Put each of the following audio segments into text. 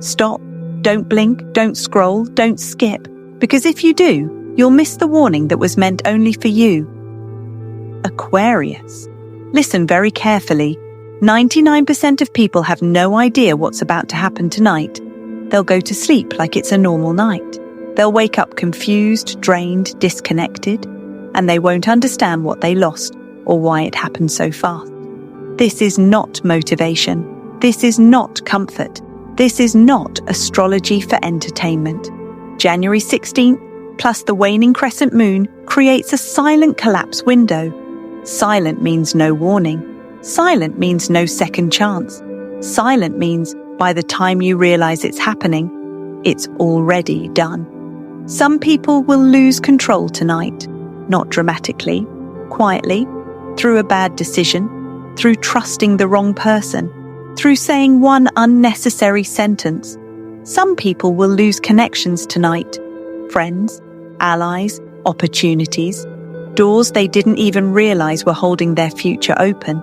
Stop, don't blink, don't scroll, don't skip, because if you do, you'll miss the warning that was meant only for you. Aquarius. Listen very carefully. 99% of people have no idea what's about to happen tonight. They'll go to sleep like it's a normal night. They'll wake up confused, drained, disconnected, and they won't understand what they lost or why it happened so fast. This is not motivation. This is not comfort. This is not astrology for entertainment. January 16th plus the waning crescent moon creates a silent collapse window. Silent means no warning. Silent means no second chance. Silent means by the time you realize it's happening, it's already done. Some people will lose control tonight, not dramatically, quietly, through a bad decision, through trusting the wrong person, through saying one unnecessary sentence. Some people will lose connections tonight, friends, allies, opportunities, doors they didn't even realize were holding their future open.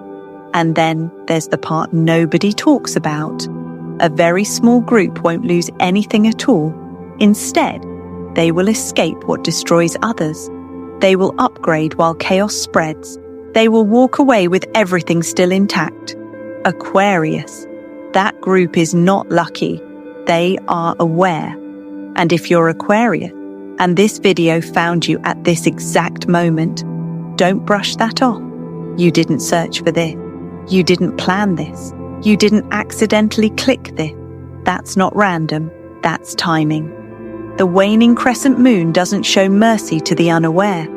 And then there's the part nobody talks about. A very small group won't lose anything at all. Instead, they will escape what destroys others. They will upgrade while chaos spreads. They will walk away with everything still intact. Aquarius. That group is not lucky. They are aware. And if you're Aquarius, and this video found you at this exact moment, don't brush that off. You didn't search for this. You didn't plan this. You didn't accidentally click this. That's not random. That's timing. The waning crescent moon doesn't show mercy to the unaware.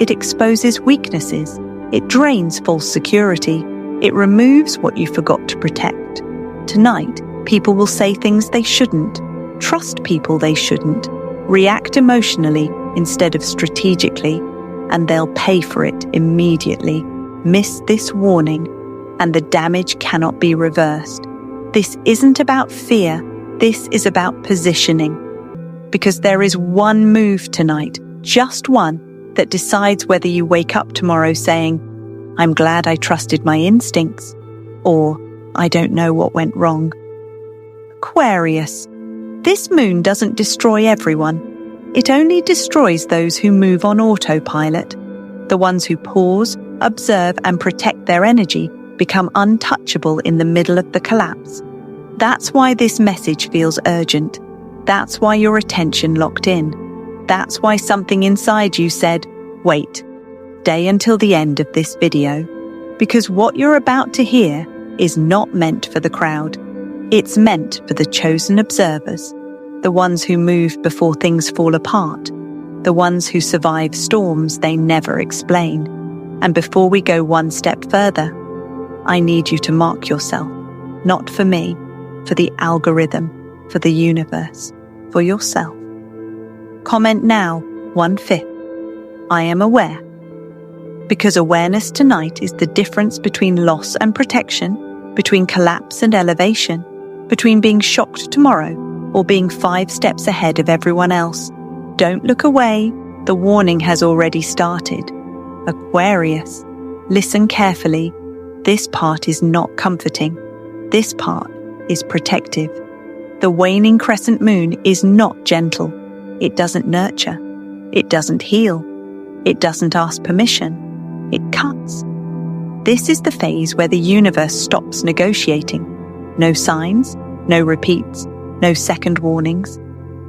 It exposes weaknesses. It drains false security. It removes what you forgot to protect. Tonight, people will say things they shouldn't, trust people they shouldn't, react emotionally instead of strategically, and they'll pay for it immediately. Miss this warning, and the damage cannot be reversed. This isn't about fear, this is about positioning. Because there is one move tonight, just one, that decides whether you wake up tomorrow saying, "I'm glad I trusted my instincts," or "I don't know what went wrong." Aquarius. This moon doesn't destroy everyone. It only destroys those who move on autopilot. The ones who pause, observe, and protect their energy become untouchable in the middle of the collapse. That's why this message feels urgent. That's why your attention locked in. That's why something inside you said, "Wait, stay until the end of this video." Because what you're about to hear is not meant for the crowd. It's meant for the chosen observers, the ones who move before things fall apart, the ones who survive storms they never explain. And before we go one step further, I need you to mark yourself, not for me, for the algorithm, for the universe, for yourself. Comment now, 1/5. I am aware. Because awareness tonight is the difference between loss and protection, between collapse and elevation, between being shocked tomorrow or being 5 steps ahead of everyone else. Don't look away. The warning has already started. Aquarius, listen carefully. This part is not comforting. This part is protective. The waning crescent moon is not gentle. It doesn't nurture. It doesn't heal. It doesn't ask permission. It cuts. This is the phase where the universe stops negotiating. No signs, no repeats, no second warnings.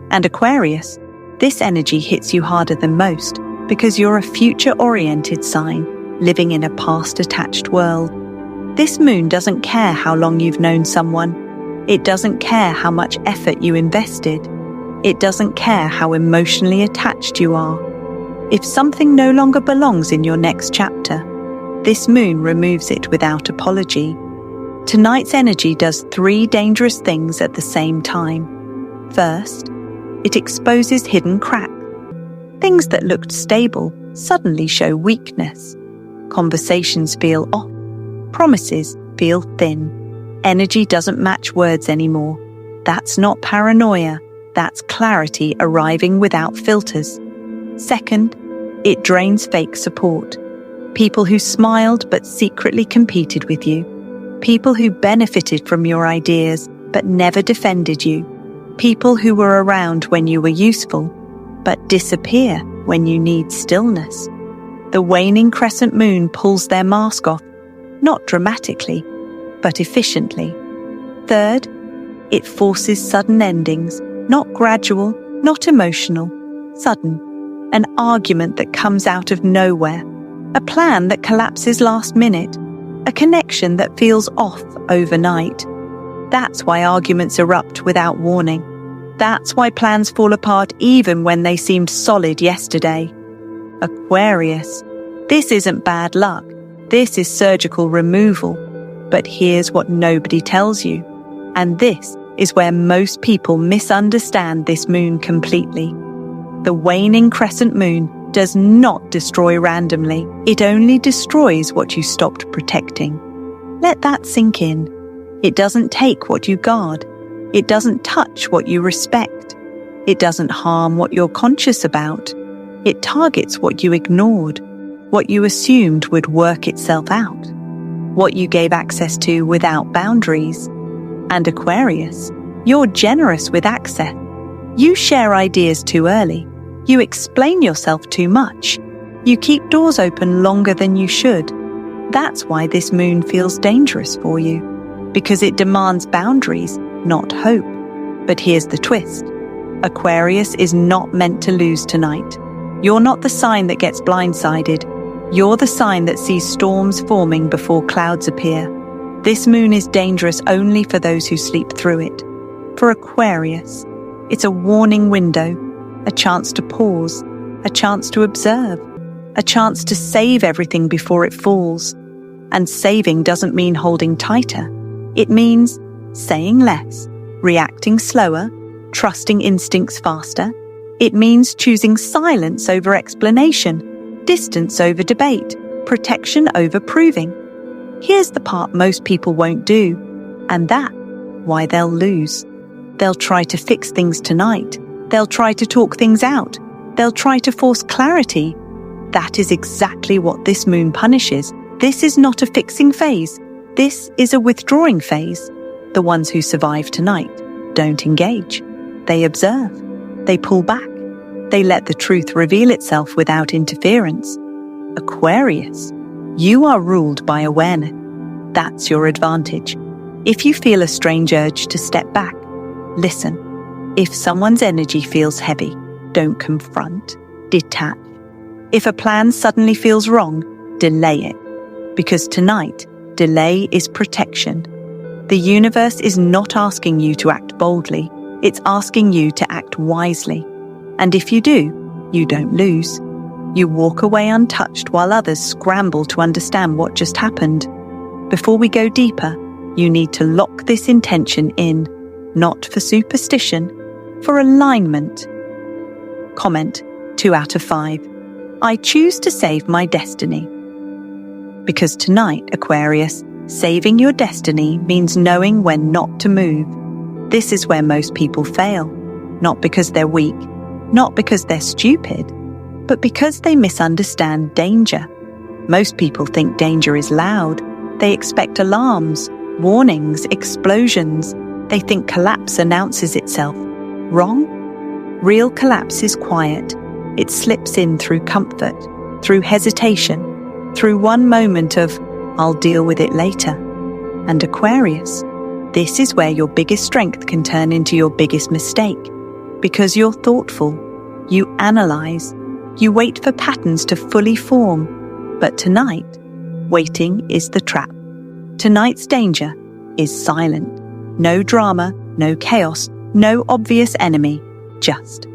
And Aquarius, this energy hits you harder than most because you're a future-oriented sign living in a past-attached world. This moon doesn't care how long you've known someone. It doesn't care how much effort you invested. It doesn't care how emotionally attached you are. If something no longer belongs in your next chapter, this moon removes it without apology. Tonight's energy does 3 dangerous things at the same time. First, it exposes hidden cracks. Things that looked stable suddenly show weakness. Conversations feel off. Promises feel thin. Energy doesn't match words anymore. That's not paranoia. That's clarity arriving without filters. Second, it drains fake support. People who smiled but secretly competed with you. People who benefited from your ideas but never defended you. People who were around when you were useful, but disappear when you need stillness. The waning crescent moon pulls their mask off, not dramatically, but efficiently. Third, it forces sudden endings, not gradual, not emotional, sudden. An argument that comes out of nowhere, a plan that collapses last minute, a connection that feels off overnight. That's why arguments erupt without warning. That's why plans fall apart even when they seemed solid yesterday. Aquarius, this isn't bad luck. This is surgical removal. But here's what nobody tells you. And this is where most people misunderstand this moon completely. The waning crescent moon does not destroy randomly. It only destroys what you stopped protecting. Let that sink in. It doesn't take what you guard. It doesn't touch what you respect. It doesn't harm what you're conscious about. It targets what you ignored, what you assumed would work itself out, what you gave access to without boundaries. And Aquarius, you're generous with access. You share ideas too early. You explain yourself too much. You keep doors open longer than you should. That's why this moon feels dangerous for you, because it demands boundaries, not hope. But here's the twist. Aquarius is not meant to lose tonight. You're not the sign that gets blindsided. You're the sign that sees storms forming before clouds appear. This moon is dangerous only for those who sleep through it. For Aquarius, it's a warning window, a chance to pause, a chance to observe, a chance to save everything before it falls. And saving doesn't mean holding tighter. It means saying less, reacting slower, trusting instincts faster. It means choosing silence over explanation, distance over debate, protection over proving. Here's the part most people won't do, and that's why they'll lose. They'll try to fix things tonight. They'll try to talk things out. They'll try to force clarity. That is exactly what this moon punishes. This is not a fixing phase. This is a withdrawing phase. The ones who survive tonight don't engage. They observe. They pull back. They let the truth reveal itself without interference. Aquarius, you are ruled by awareness. That's your advantage. If you feel a strange urge to step back, listen. If someone's energy feels heavy, don't confront, detach. If a plan suddenly feels wrong, delay it. Because tonight, delay is protection. The universe is not asking you to act boldly. It's asking you to act wisely. And if you do, you don't lose. You walk away untouched while others scramble to understand what just happened. Before we go deeper, you need to lock this intention in, not for superstition, for alignment. Comment 2 out of 5. I choose to save my destiny. Because tonight, Aquarius, saving your destiny means knowing when not to move. This is where most people fail, not because they're weak, not because they're stupid, but because they misunderstand danger. Most people think danger is loud. They expect alarms, warnings, explosions. They think collapse announces itself. Wrong? Real collapse is quiet. It slips in through comfort, through hesitation, through one moment of, I'll deal with it later. And Aquarius, this is where your biggest strength can turn into your biggest mistake. Because you're thoughtful, you analyze, you wait for patterns to fully form. But tonight, waiting is the trap. Tonight's danger is silent. No drama, no chaos, no obvious enemy. Just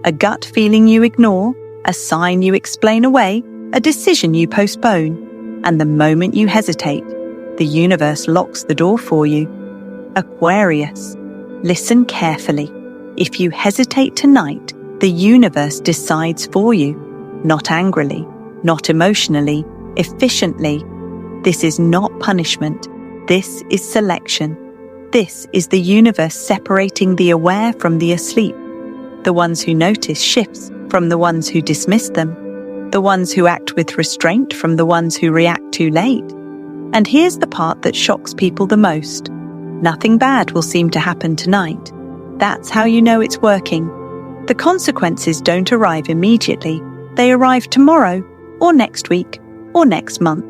a gut feeling you ignore, a sign you explain away, a decision you postpone. And the moment you hesitate, the universe locks the door for you. Aquarius, listen carefully. If you hesitate tonight, the universe decides for you, not angrily, not emotionally, efficiently. This is not punishment. This is selection. This is the universe separating the aware from the asleep. The ones who notice shifts from the ones who dismiss them. The ones who act with restraint from the ones who react too late. And here's the part that shocks people the most. Nothing bad will seem to happen tonight. That's how you know it's working. The consequences don't arrive immediately. They arrive tomorrow, or next week, or next month,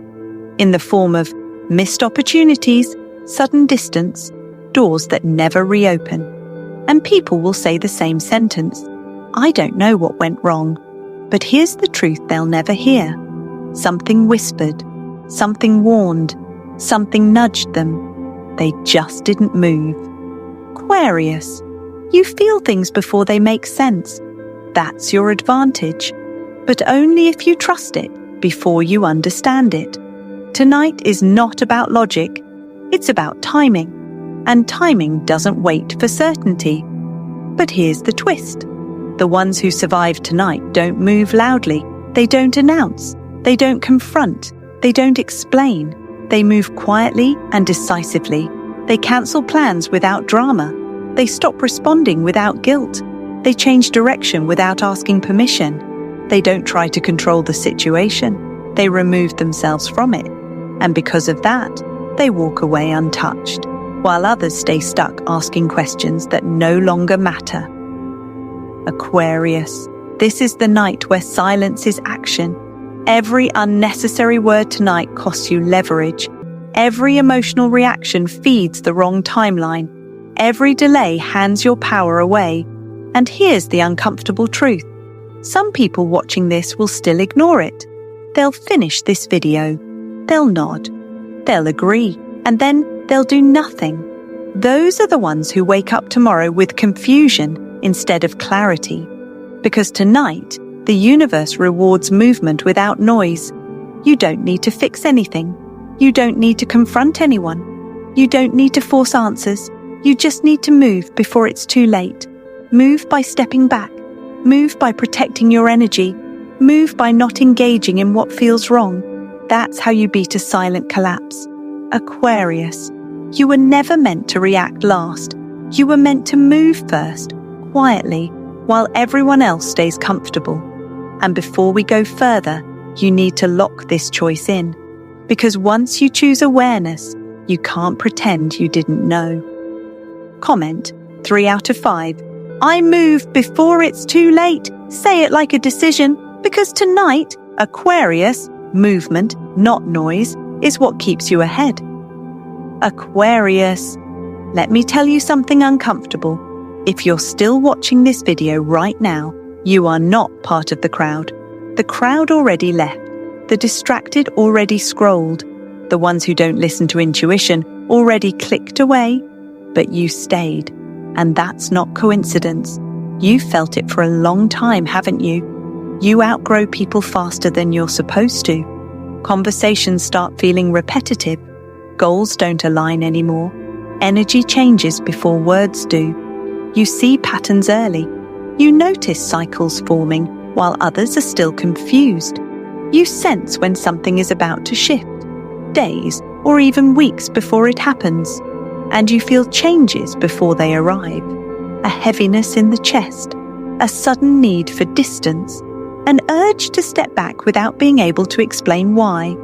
in the form of missed opportunities, sudden distance, doors that never reopen. And people will say the same sentence. I don't know what went wrong, but here's the truth they'll never hear. Something whispered, something warned, something nudged them. They just didn't move. Aquarius, you feel things before they make sense. That's your advantage, but only if you trust it before you understand it. Tonight is not about logic, it's about timing, and timing doesn't wait for certainty. But here's the twist. The ones who survive tonight don't move loudly, they don't announce, they don't confront, they don't explain. They move quietly and decisively. They cancel plans without drama. They stop responding without guilt. They change direction without asking permission. They don't try to control the situation. They remove themselves from it. And because of that, they walk away untouched, while others stay stuck asking questions that no longer matter. Aquarius, this is the night where silence is action. Every unnecessary word tonight costs you leverage. Every emotional reaction feeds the wrong timeline. Every delay hands your power away. And here's the uncomfortable truth. Some people watching this will still ignore it. They'll finish this video. They'll nod. They'll agree. And then they'll do nothing. Those are the ones who wake up tomorrow with confusion instead of clarity. Because tonight, the universe rewards movement without noise. You don't need to fix anything. You don't need to confront anyone. You don't need to force answers. You just need to move before it's too late. Move by stepping back. Move by protecting your energy. Move by not engaging in what feels wrong. That's how you beat a silent collapse. Aquarius, you were never meant to react last. You were meant to move first, quietly, while everyone else stays comfortable. And before we go further, you need to lock this choice in. Because once you choose awareness, you can't pretend you didn't know. Comment 3 out of 5. I move before it's too late. Say it like a decision, because tonight, Aquarius, movement, not noise, is what keeps you ahead. Aquarius, let me tell you something uncomfortable. If you're still watching this video right now, you are not part of the crowd. The crowd already left. The distracted already scrolled. The ones who don't listen to intuition already clicked away. But you stayed. And that's not coincidence. You've felt it for a long time, haven't you? You outgrow people faster than you're supposed to. Conversations start feeling repetitive. Goals don't align anymore. Energy changes before words do. You see patterns early. You notice cycles forming while others are still confused. You sense when something is about to shift, days or even weeks before it happens. And you feel changes before they arrive. A heaviness in the chest, a sudden need for distance, an urge to step back without being able to explain why.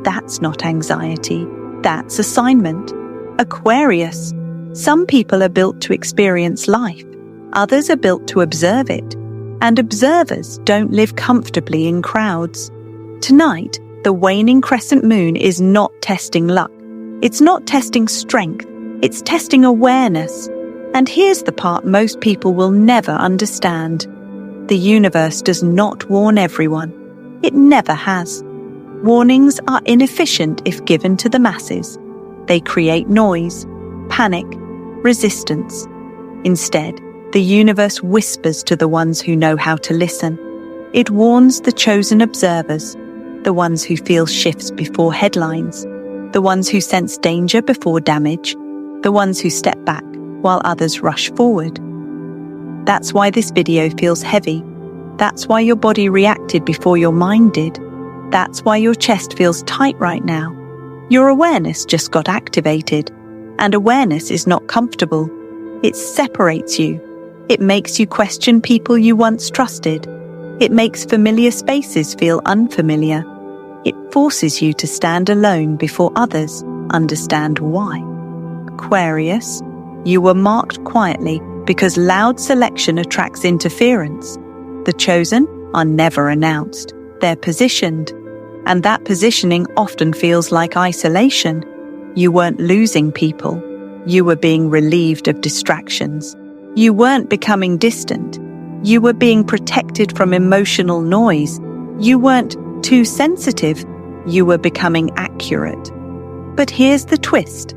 That's not anxiety, that's assignment. Aquarius, some people are built to experience life, others are built to observe it, and observers don't live comfortably in crowds. Tonight, the waning crescent moon is not testing luck. It's not testing strength. It's testing awareness. And here's the part most people will never understand. The universe does not warn everyone. It never has. Warnings are inefficient if given to the masses. They create noise, panic, resistance. Instead, the universe whispers to the ones who know how to listen. It warns the chosen observers, the ones who feel shifts before headlines, the ones who sense danger before damage, the ones who step back while others rush forward. That's why this video feels heavy. That's why your body reacted before your mind did. That's why your chest feels tight right now. Your awareness just got activated. And awareness is not comfortable. It separates you. It makes you question people you once trusted. It makes familiar spaces feel unfamiliar. It forces you to stand alone before others understand why. Aquarius, you were marked quietly because loud selection attracts interference. The chosen are never announced. They're positioned. And that positioning often feels like isolation. You weren't losing people. You were being relieved of distractions. You weren't becoming distant. You were being protected from emotional noise. You weren't too sensitive. You were becoming accurate. But here's the twist.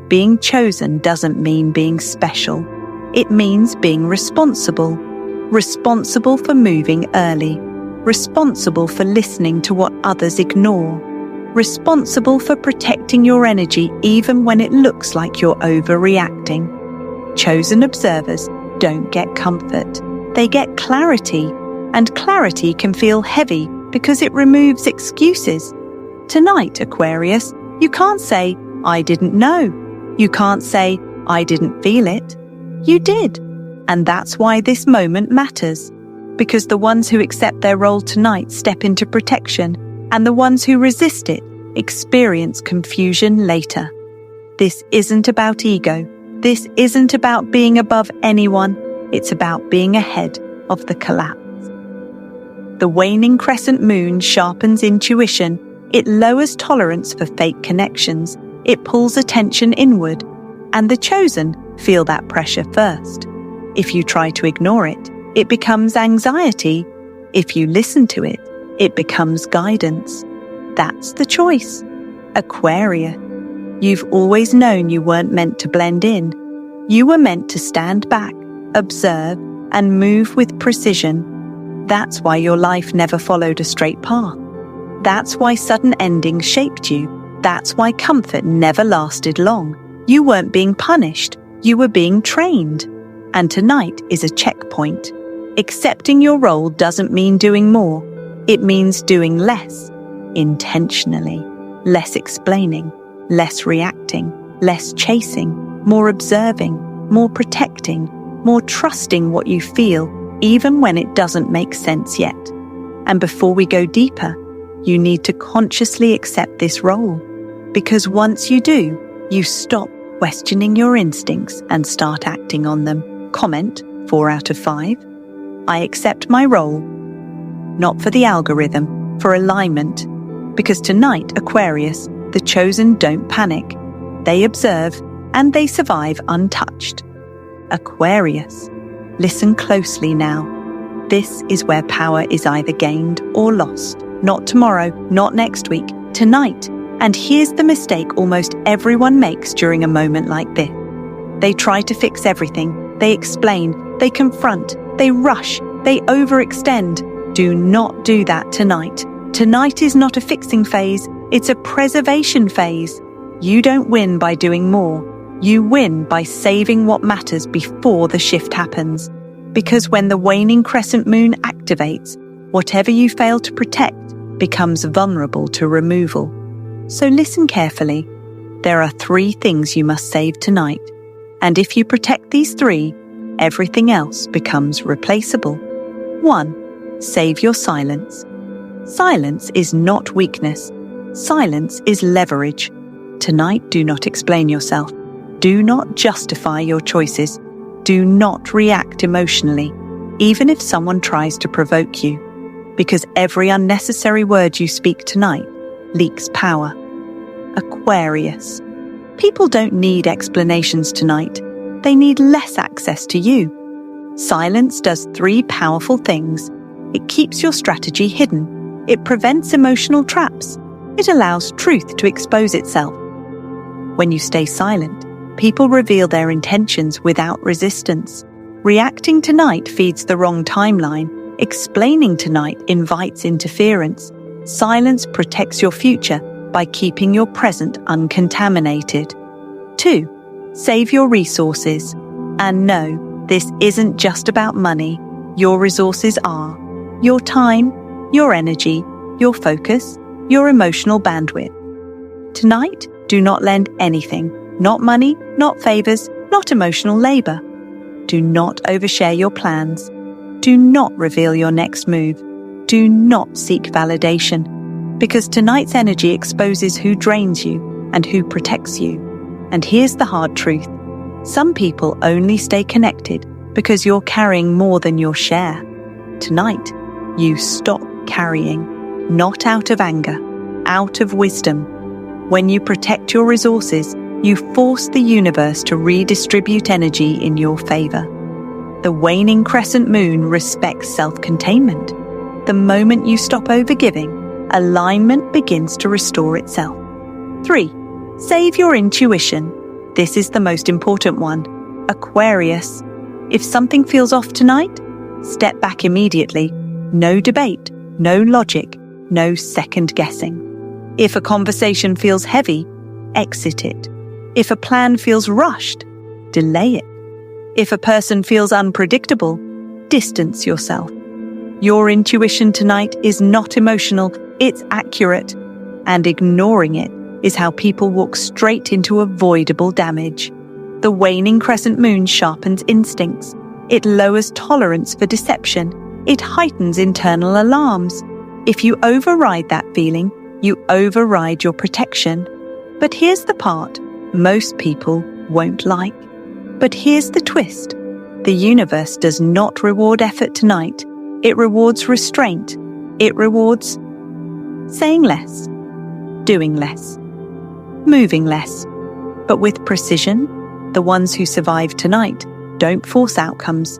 Being chosen doesn't mean being special. It means being responsible. Responsible for moving early. Responsible for listening to what others ignore. Responsible for protecting your energy even when it looks like you're overreacting. Chosen observers don't get comfort. They get clarity, and clarity can feel heavy because it removes excuses. Tonight, Aquarius, you can't say, "I didn't know." You can't say, "I didn't feel it." You did. And that's why this moment matters. Because the ones who accept their role tonight step into protection, and the ones who resist it experience confusion later. This isn't about ego. This isn't about being above anyone. It's about being ahead of the collapse. The waning crescent moon sharpens intuition. It lowers tolerance for fake connections. It pulls attention inward. And the chosen feel that pressure first. If you try to ignore it, it becomes anxiety. If you listen to it, it becomes guidance. That's the choice. Aquarius, you've always known you weren't meant to blend in. You were meant to stand back, observe, and move with precision. That's why your life never followed a straight path. That's why sudden endings shaped you. That's why comfort never lasted long. You weren't being punished. You were being trained. And tonight is a checkpoint. Accepting your role doesn't mean doing more. It means doing less, intentionally. Less explaining, less reacting, less chasing, more observing, more protecting, more trusting what you feel, even when it doesn't make sense yet. And before we go deeper, you need to consciously accept this role. Because once you do, you stop questioning your instincts and start acting on them. Comment 4 out of 5. I accept my role. Not for the algorithm, for alignment. Because tonight, Aquarius, the chosen don't panic. They observe and they survive untouched. Aquarius, listen closely now. This is where power is either gained or lost. Not tomorrow, not next week, tonight. And here's the mistake almost everyone makes during a moment like this. They try to fix everything. They explain, they confront, they rush, they overextend. Do not do that tonight. Tonight is not a fixing phase, it's a preservation phase. You don't win by doing more. You win by saving what matters before the shift happens. Because when the waning crescent moon activates, whatever you fail to protect becomes vulnerable to removal. So listen carefully. There are 3 things you must save tonight. And if you protect these 3, everything else becomes replaceable. 1. Save your silence. Silence is not weakness. Silence is leverage. Tonight, do not explain yourself. Do not justify your choices. Do not react emotionally, even if someone tries to provoke you. Because every unnecessary word you speak tonight leaks power. Aquarius. People don't need explanations tonight. They need less access to you. Silence does 3 powerful things. It keeps your strategy hidden. It prevents emotional traps. It allows truth to expose itself. When you stay silent, people reveal their intentions without resistance. Reacting tonight feeds the wrong timeline. Explaining tonight invites interference. Silence protects your future by keeping your present uncontaminated. 2. Save your resources. And no, this isn't just about money. Your resources are your time, your energy, your focus, your emotional bandwidth. Tonight, do not lend anything. Not money, not favors, not emotional labor. Do not overshare your plans. Do not reveal your next move. Do not seek validation. Because tonight's energy exposes who drains you and who protects you. And here's the hard truth. Some people only stay connected because you're carrying more than your share. Tonight, you stop carrying, not out of anger, out of wisdom. When you protect your resources, you force the universe to redistribute energy in your favor. The waning crescent moon respects self-containment. The moment you stop overgiving, alignment begins to restore itself. 3. Save your intuition. This is the most important one. Aquarius. If something feels off tonight, step back immediately. No debate, no logic, no second guessing. If a conversation feels heavy, exit it. If a plan feels rushed, delay it. If a person feels unpredictable, distance yourself. Your intuition tonight is not emotional, it's accurate. And ignoring it is how people walk straight into avoidable damage. The waning crescent moon sharpens instincts. It lowers tolerance for deception. It heightens internal alarms. If you override that feeling, you override your protection. But here's the part most people won't like. But here's the twist. The universe does not reward effort tonight. It rewards restraint. It rewards saying less, doing less, moving less. But with precision, the ones who survive tonight don't force outcomes.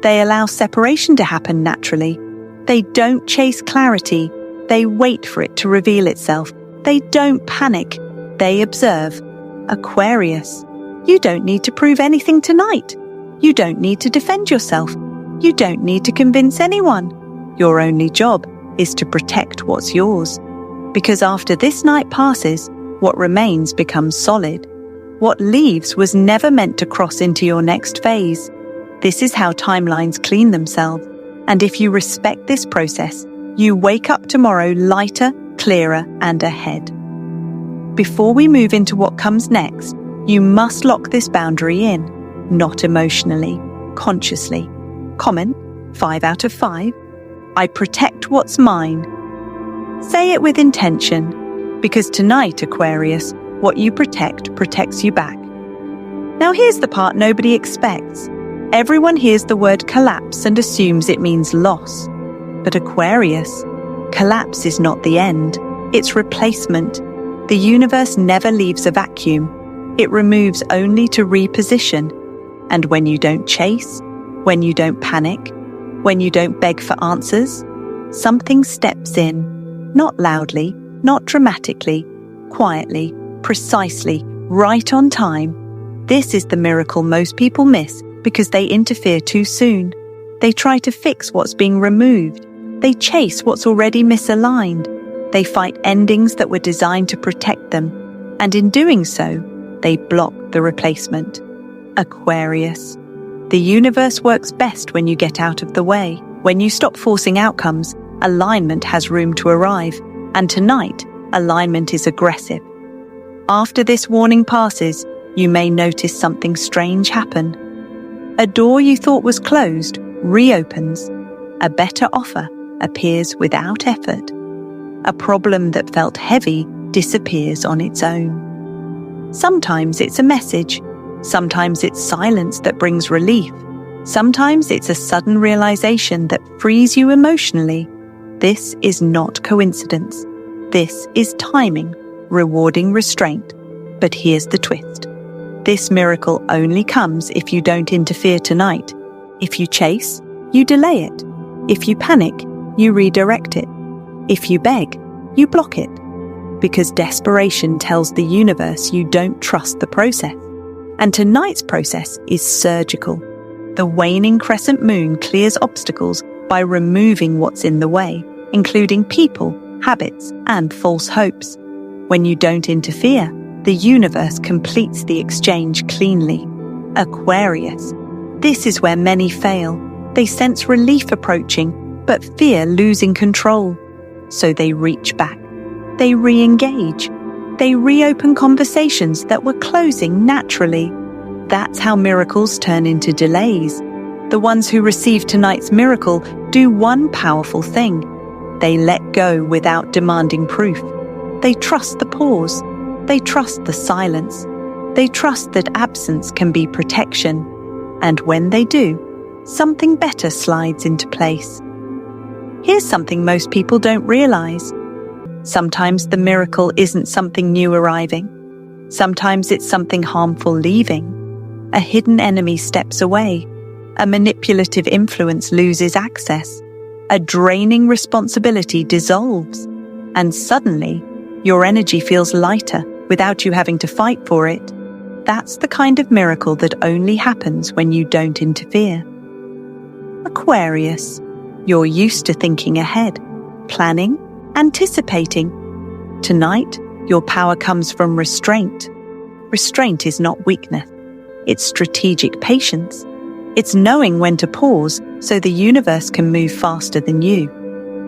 They allow separation to happen naturally. They don't chase clarity. They wait for it to reveal itself. They don't panic. They observe. Aquarius, you don't need to prove anything tonight. You don't need to defend yourself. You don't need to convince anyone. Your only job is to protect what's yours. Because after this night passes, what remains becomes solid. What leaves was never meant to cross into your next phase. This is how timelines clean themselves. And if you respect this process, you wake up tomorrow lighter, clearer, and ahead. Before we move into what comes next, you must lock this boundary in, not emotionally, consciously. Comment 5 out of 5. I protect what's mine. Say it with intention, because tonight, Aquarius, what you protect protects you back. Now here's the part nobody expects. Everyone hears the word collapse and assumes it means loss. But Aquarius, collapse is not the end, it's replacement. The universe never leaves a vacuum. It removes only to reposition. And when you don't chase, when you don't panic, when you don't beg for answers, something steps in. Not loudly, not dramatically, quietly, precisely, right on time. This is the miracle most people miss because they interfere too soon. They try to fix what's being removed. They chase what's already misaligned. They fight endings that were designed to protect them. And in doing so, they block the replacement. Aquarius. The universe works best when you get out of the way. When you stop forcing outcomes, alignment has room to arrive. And tonight, alignment is aggressive. After this warning passes, you may notice something strange happen. A door you thought was closed reopens. A better offer appears without effort. A problem that felt heavy disappears on its own. Sometimes it's a message. Sometimes it's silence that brings relief. Sometimes it's a sudden realization that frees you emotionally. This is not coincidence. This is timing, rewarding restraint. But here's the twist. This miracle only comes if you don't interfere tonight. If you chase, you delay it. If you panic, you redirect it. If you beg, you block it. Because desperation tells the universe you don't trust the process. And tonight's process is surgical. The waning crescent moon clears obstacles by removing what's in the way, including people, habits, and false hopes. When you don't interfere, the universe completes the exchange cleanly. Aquarius. This is where many fail. They sense relief approaching, but fear losing control. So they reach back. They re-engage. They reopen conversations that were closing naturally. That's how miracles turn into delays. The ones who receive tonight's miracle do one powerful thing. They let go without demanding proof. They trust the pause. They trust the silence. They trust that absence can be protection. And when they do, something better slides into place. Here's something most people don't realize. Sometimes the miracle isn't something new arriving. Sometimes it's something harmful leaving. A hidden enemy steps away. A manipulative influence loses access. A draining responsibility dissolves. And suddenly, your energy feels lighter without you having to fight for it. That's the kind of miracle that only happens when you don't interfere. Aquarius, you're used to thinking ahead, planning, anticipating. Tonight, your power comes from restraint. Restraint is not weakness. It's strategic patience. It's knowing when to pause so the universe can move faster than you.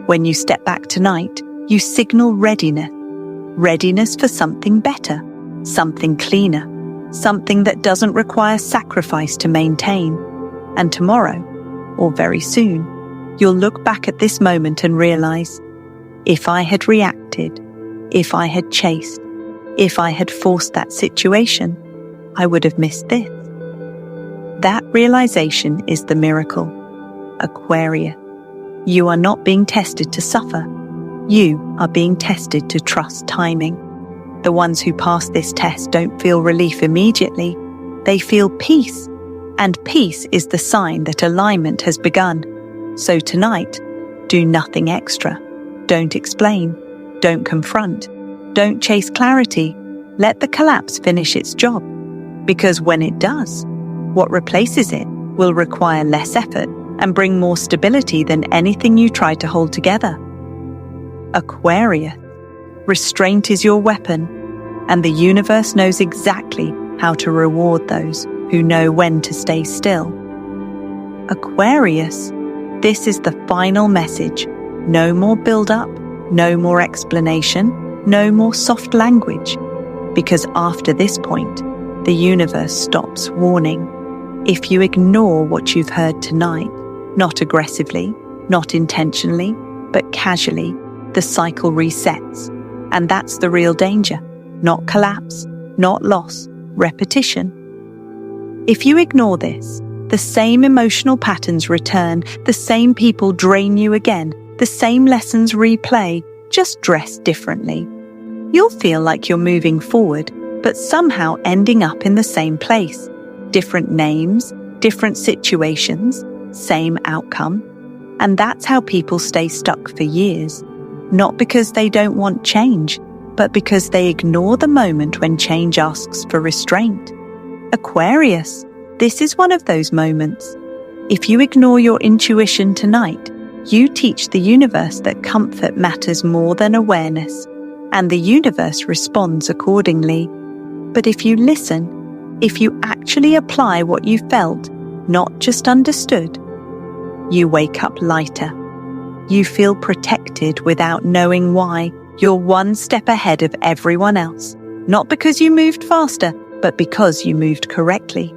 When you step back tonight, you signal readiness. Readiness for something better, something cleaner, something that doesn't require sacrifice to maintain. And tomorrow, or very soon, you'll look back at this moment and realize, if I had reacted, if I had chased, if I had forced that situation, I would have missed this. That realization is the miracle. Aquarius, you are not being tested to suffer. You are being tested to trust timing. The ones who pass this test don't feel relief immediately. They feel peace. And peace is the sign that alignment has begun. So tonight, do nothing extra. Don't explain. Don't confront. Don't chase clarity. Let the collapse finish its job. Because when it does, what replaces it will require less effort and bring more stability than anything you try to hold together. Aquarius, restraint is your weapon, and the universe knows exactly how to reward those who know when to stay still. Aquarius, this is the final message. No more build-up, no more explanation, no more soft language. Because after this point, the universe stops warning. If you ignore what you've heard tonight, not aggressively, not intentionally, but casually, the cycle resets. And that's the real danger. Not collapse, not loss, repetition. If you ignore this, the same emotional patterns return, the same people drain you again, the same lessons replay, just dressed differently. You'll feel like you're moving forward, but somehow ending up in the same place. Different names, different situations, same outcome. And that's how people stay stuck for years. Not because they don't want change, but because they ignore the moment when change asks for restraint. Aquarius, this is one of those moments. If you ignore your intuition tonight, you teach the universe that comfort matters more than awareness, and the universe responds accordingly. But if you listen, if you actually apply what you felt, not just understood, you wake up lighter. You feel protected without knowing why. You're one step ahead of everyone else, not because you moved faster, but because you moved correctly.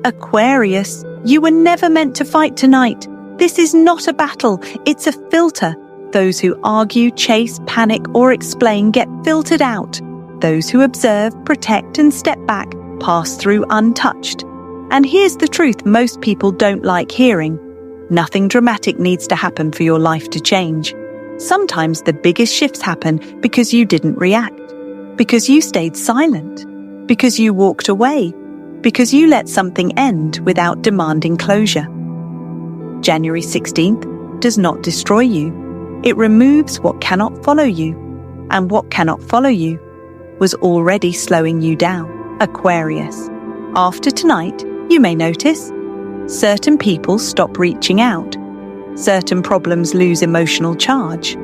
Aquarius, you were never meant to fight tonight. This is not a battle, it's a filter. Those who argue, chase, panic, or explain get filtered out. Those who observe, protect, and step back pass through untouched. And here's the truth most people don't like hearing. Nothing dramatic needs to happen for your life to change. Sometimes the biggest shifts happen because you didn't react, because you stayed silent, because you walked away, because you let something end without demanding closure. January 16th does not destroy you. It removes what cannot follow you, and what cannot follow you was already slowing you down. Aquarius, after tonight, you may notice certain people stop reaching out. Certain problems lose emotional charge.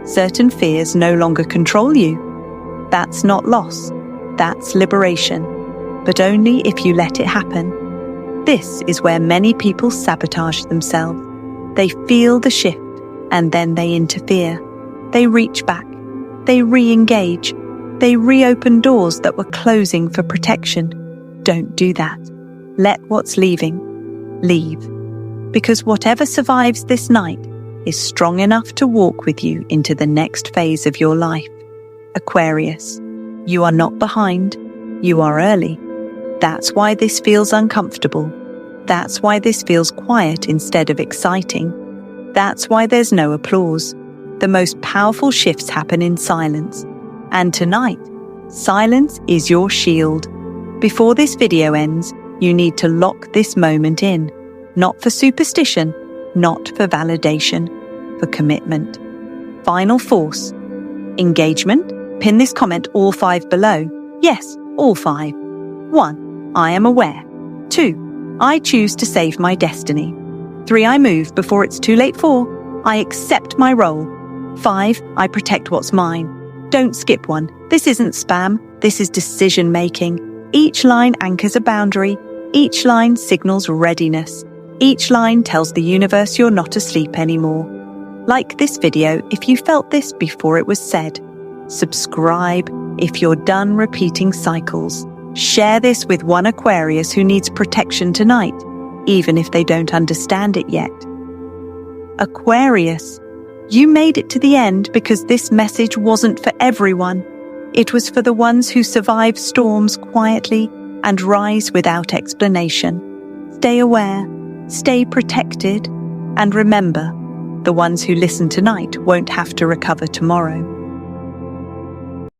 Certain fears no longer control you. That's not loss. That's liberation. But only if you let it happen. This is where many people sabotage themselves. They feel the shift and then they interfere. They reach back. They re-engage. They reopen doors that were closing for protection. Don't do that. Let what's leaving leave. Because whatever survives this night is strong enough to walk with you into the next phase of your life. Aquarius, you are not behind, you are early. That's why this feels uncomfortable. That's why this feels quiet instead of exciting. That's why there's no applause. The most powerful shifts happen in silence. And tonight, silence is your shield. Before this video ends, you need to lock this moment in. Not for superstition, not for validation, for commitment. Final force. Engagement. Pin this comment all 5 below. Yes, all 5. 1. I am aware. 2. I choose to save my destiny. 3. I move before it's too late. 4. I accept my role. 5. I protect what's mine. Don't skip one. This isn't spam. This is decision making. Each line anchors a boundary. Each line signals readiness. Each line tells the universe you're not asleep anymore. Like this video if you felt this before it was said. Subscribe if you're done repeating cycles. Share this with one Aquarius who needs protection tonight, even if they don't understand it yet. Aquarius, you made it to the end because this message wasn't for everyone. It was for the ones who survive storms quietly and rise without explanation. Stay aware, stay protected, and remember, the ones who listen tonight won't have to recover tomorrow.